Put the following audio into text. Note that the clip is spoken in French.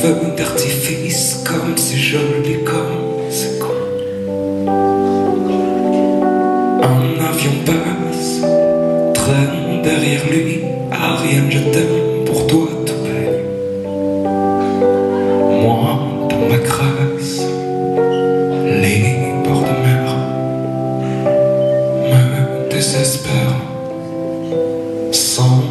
feux d'artifice, comme c'est joli, comme c'est con. Un avion passe, traîne derrière lui. Ariane, je t'aime, pour toi tout paye. Moi, dans ma crasse, les bords de mer me désespèrent sans